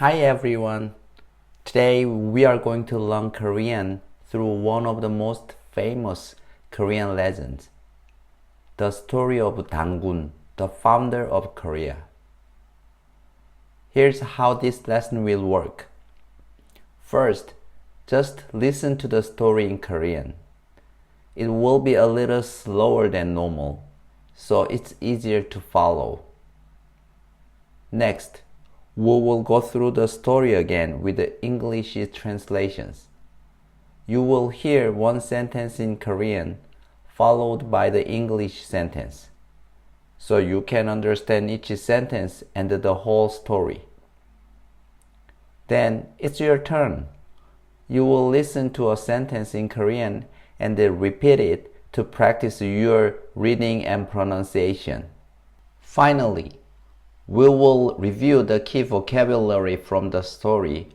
Hi everyone! Today we are going to learn Korean through one of the most famous Korean legends, the story of Dangun, the founder of Korea. Here's how this lesson will work. First, just listen to the story in Korean. It will be a little slower than normal, so it's easier to follow. Next, we will go through the story again with the English translations. You will hear one sentence in Korean followed by the English sentence, so you can understand each sentence and the whole story. Then it's your turn. You will listen to a sentence in Korean and then repeat it to practice your reading and pronunciation. Finally, we will review the key vocabulary from the story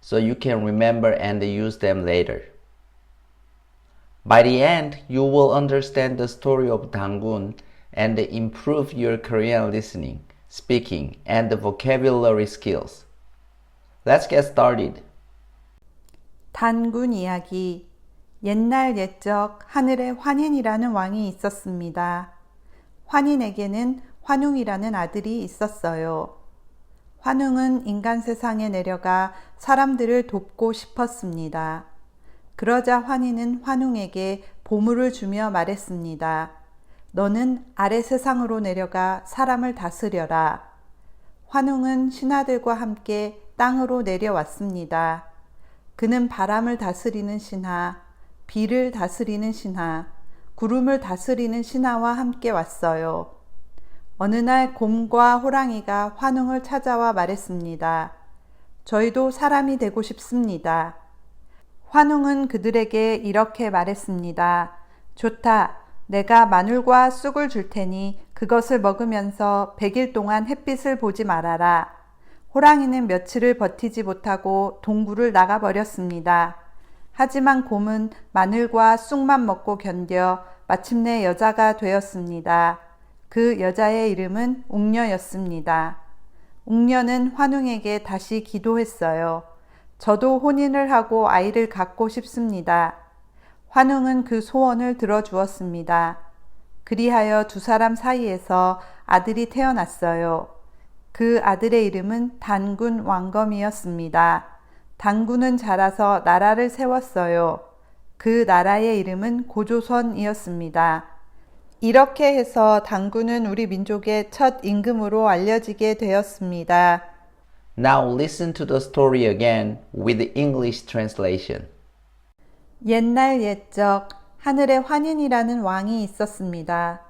so you can remember and use them later. By the end, you will understand the story of Dangun and improve your Korean listening, speaking, and vocabulary skills. Let's get started. 단군 이야기. 옛날 옛적 하늘에 환인이라는 왕이 있었습니다. 환인에게는 환웅이라는 아들이 있었어요. 환웅은 인간 세상에 내려가 사람들을 돕고 싶었습니다. 그러자 환인은 환웅에게 보물을 주며 말했습니다. 너는 아래 세상으로 내려가 사람을 다스려라. 환웅은 신하들과 함께 땅으로 내려왔습니다. 그는 바람을 다스리는 신하, 비를 다스리는 신하, 구름을 다스리는 신하와 함께 왔어요. 어느 날 곰과 호랑이가 환웅을 찾아와 말했습니다. 저희도 사람이 되고 싶습니다. 환웅은 그들에게 이렇게 말했습니다. 좋다. 내가 마늘과 쑥을 줄 테니 그것을 먹으면서 100일 동안 햇빛을 보지 말아라. 호랑이는 며칠을 버티지 못하고 동굴을 나가버렸습니다. 하지만 곰은 마늘과 쑥만 먹고 견뎌 마침내 여자가 되었습니다. 그 여자의 이름은 웅녀였습니다. 웅녀는 환웅에게 다시 기도했어요. 저도 혼인을 하고 아이를 갖고 싶습니다. 환웅은 그 소원을 들어주었습니다. 그리하여 두 사람 사이에서 아들이 태어났어요. 그 아들의 이름은 단군 왕검이었습니다. 단군은 자라서 나라를 세웠어요. 그 나라의 이름은 고조선이었습니다. 이렇게 해서 단군은 우리 민족의 첫 임금으로 알려지게 되었습니다. Now listen to the story again with the English translation. 옛날 옛적 하늘에 환인이라는 왕이 있었습니다.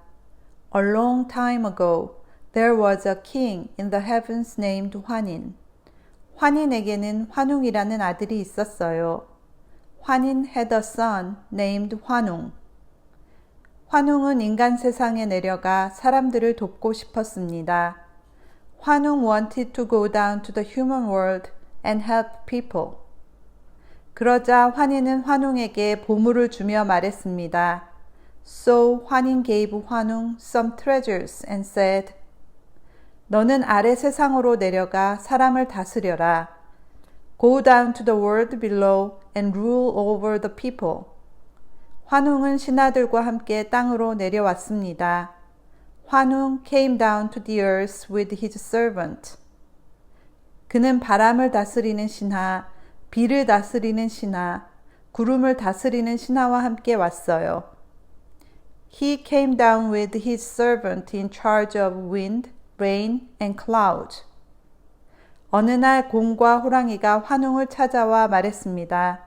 A long time ago, there was a king in the heavens named 환인. 환인에게는 환웅이라는 아들이 있었어요. 환인 had a son named 환웅. 환웅은 인간 세상에 내려가 사람들을 돕고 싶었습니다. 환웅 wanted to go down to the human world and help people. 그러자 환인은 환웅에게 보물을 주며 말했습니다. So 환인 gave 환웅 some treasures and said, 너는 아래 세상으로 내려가 사람을 다스려라. Go down to the world below and rule over the people. 환웅은 신하들과 함께 땅으로 내려왔습니다. 환웅 came down to the earth with his servant. 그는 바람을 다스리는 신하, 비를 다스리는 신하, 구름을 다스리는 신하와 함께 왔어요. He came down with his servant in charge of wind, rain, and cloud. 어느 날 곰과 호랑이가 환웅을 찾아와 말했습니다.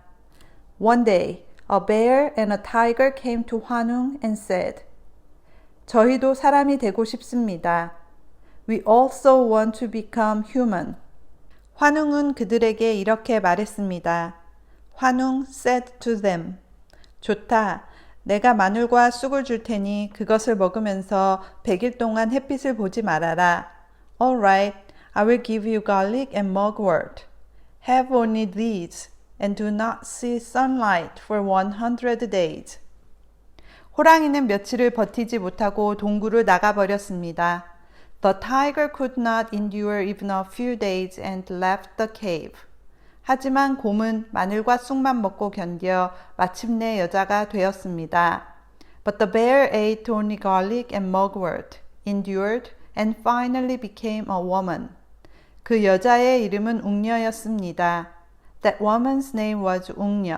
One day, a bear and a tiger came to 환웅 and said, 저희도 사람이 되고 싶습니다. We also want to become human. 환웅은 그들에게 이렇게 말했습니다. 환웅 said to them, 좋다. 내가 마늘과 쑥을 줄 테니 그것을 먹으면서 100일 동안 햇빛을 보지 말아라. All right, I will give you garlic and mugwort. Have only these, and do not see sunlight for 100 days. 호랑이는 며칠을 버티지 못하고 동굴을 나가버렸습니다. The tiger could not endure even a few days and left the cave. 하지만 곰은 마늘과 쑥만 먹고 견뎌 마침내 여자가 되었습니다. But the bear ate only garlic and mugwort, endured, and finally became a woman. 그 여자의 이름은 웅녀였습니다. That woman's name was 웅녀.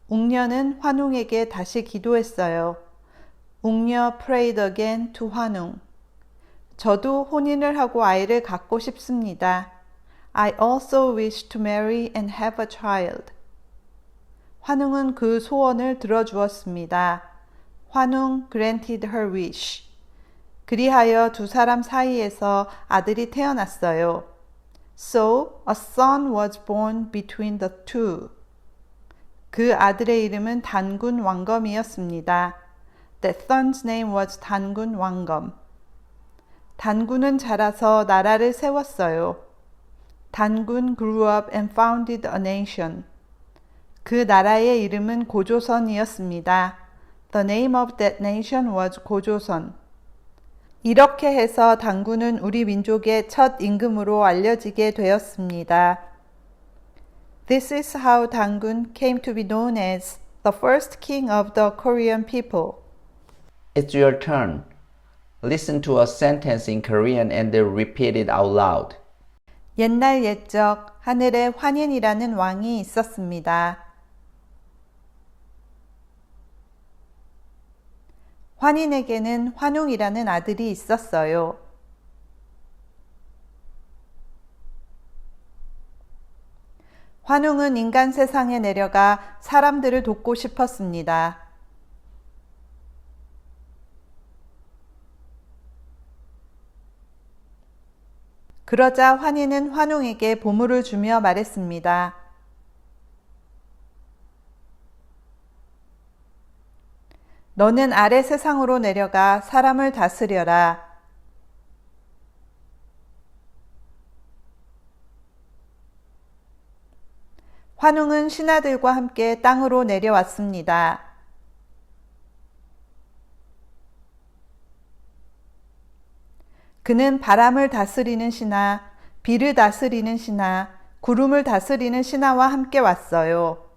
웅녀는 환웅에게 다시 기도했어요. 웅녀 prayed again to 환웅. 저도 혼인을 하고 아이를 갖고 싶습니다. I also wish to marry and have a child. 환웅은 그 소원을 들어주었습니다. 환웅 granted her wish. 그리하여 두 사람 사이에서 아들이 태어났어요. So a son was born between the two. 그 아들의 이름은 단군 왕검이었습니다. That son's name was 단군 왕검. 단군은 자라서 나라를 세웠어요. 단군 grew up and founded a nation. 그 나라의 이름은 고조선이었습니다. The name of that nation was 고조선. 이렇게 해서 단군은 우리 민족의 첫 임금으로 알려지게 되었습니다. This is how 단군 came to be known as the first king of the Korean people. It's your turn. Listen to a sentence in Korean and repeat it out loud. 옛날 옛적 하늘에 환인이라는 왕이 있었습니다. 환인에게는 환웅이라는 아들이 있었어요. 환웅은 인간 세상에 내려가 사람들을 돕고 싶었습니다. 그러자 환인은 환웅에게 보물을 주며 말했습니다. 너는 아래 세상으로 내려가 사람을 다스려라. 환웅은 신하들과 함께 땅으로 내려왔습니다. 그는 바람을 다스리는 신하, 비를 다스리는 신하, 구름을 다스리는 신하와 함께 왔어요.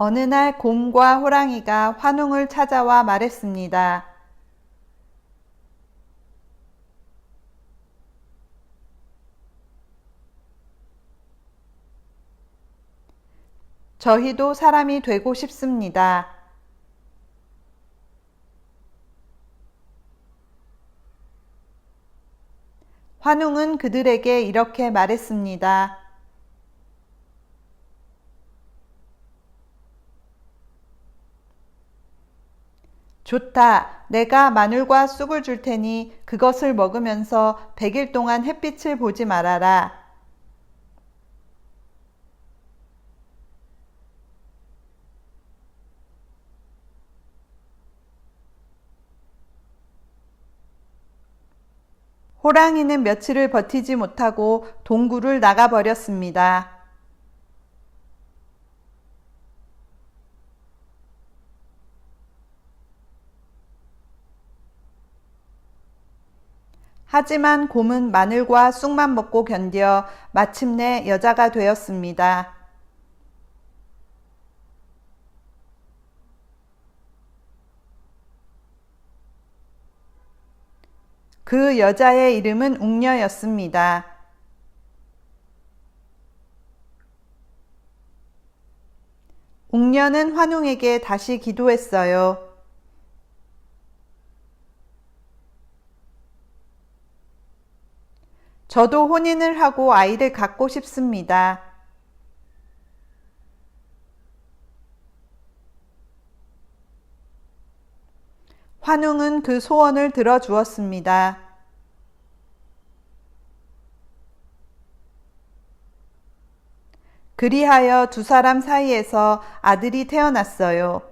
어느 날 곰과 호랑이가 환웅을 찾아와 말했습니다. 저희도 사람이 되고 싶습니다. 환웅은 그들에게 이렇게 말했습니다. 좋다. 내가 마늘과 쑥을 줄 테니 그것을 먹으면서 100일 동안 햇빛을 보지 말아라. 호랑이는 며칠을 버티지 못하고 동굴을 나가버렸습니다. 하지만 곰은 마늘과 쑥만 먹고 견뎌 마침내 여자가 되었습니다. 그 여자의 이름은 웅녀였습니다. 웅녀는 환웅에게 다시 기도했어요. 저도 혼인을 하고 아이를 갖고 싶습니다. 환웅은 그 소원을 들어주었습니다. 그리하여 두 사람 사이에서 아들이 태어났어요.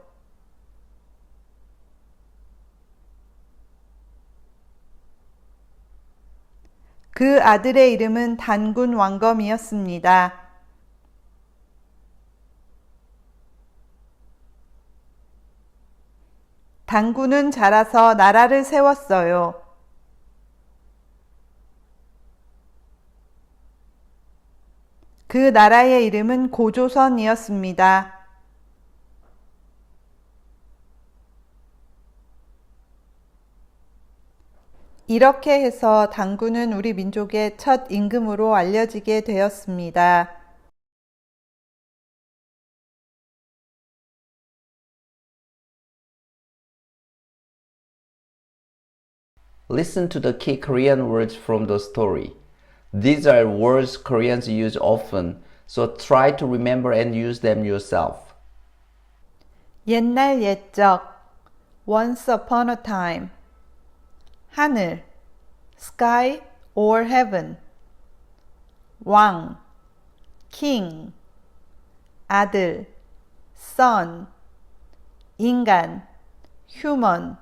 그 아들의 이름은 단군 왕검이었습니다. 당군은 자라서 나라를 세웠어요. 그 나라의 이름은 고조선이었습니다. 이렇게 해서 당군은 우리 민족의 첫 임금으로 알려지게 되었습니다. Listen to the key Korean words from the story. These are words Koreans use often, so try to remember and use them yourself. 옛날 옛적 once upon a time 하늘 sky or heaven 왕 king 아들 son 인간 human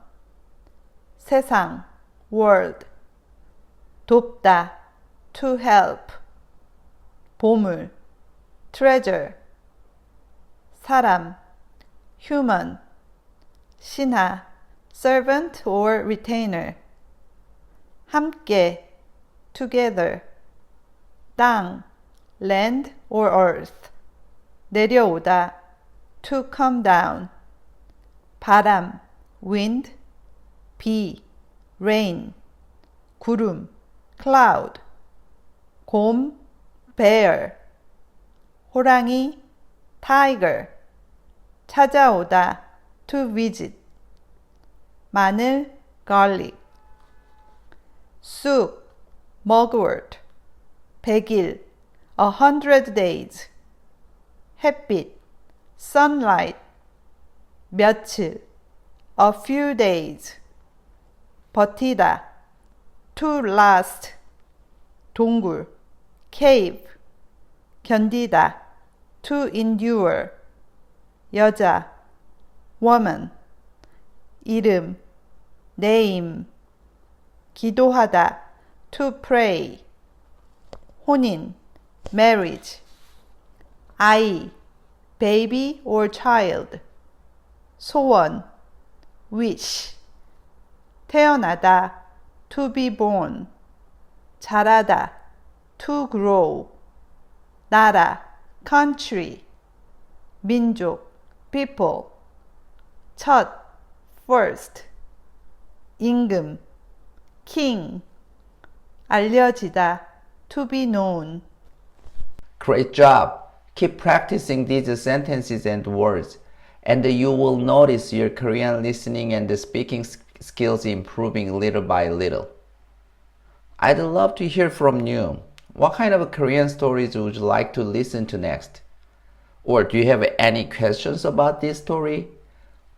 세상 world 돕다 to help 보물 treasure 사람 human 신하 servant or retainer 함께 together 땅 land or earth 내려오다 to come down 바람 wind 비 rain 구름 cloud 곰 bear 호랑이 tiger 찾아오다 to visit 마늘 garlic 쑥 mugwort 100일 100 days 햇빛 sunlight 며칠 a few days 버티다 to last 동굴 cave 견디다 to endure 여자 woman 이름 name 기도하다 to pray 혼인 marriage 아이 baby or child 소원 wish 태어나다 to be born 자라다 to grow 나라 country 민족 people 첫 first 임금 king 알려지다 to be known Great job! Keep practicing these sentences and words, and you will notice your Korean listening and speaking skills improving little by little. I'd love to hear from you. What kind of Korean stories would you like to listen to next? Or do you have any questions about this story?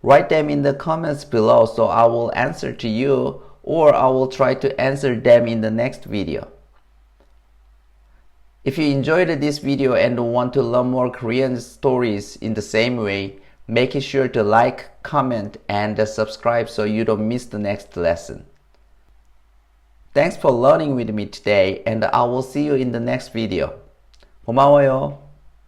Write them in the comments below so I will answer to you, or I will try to answer them in the next video. If you enjoyed this video and want to learn more Korean stories in the same way, make sure to like, comment, and subscribe so you don't miss the next lesson. Thanks for learning with me today, and I will see you in the next video. 고마워요.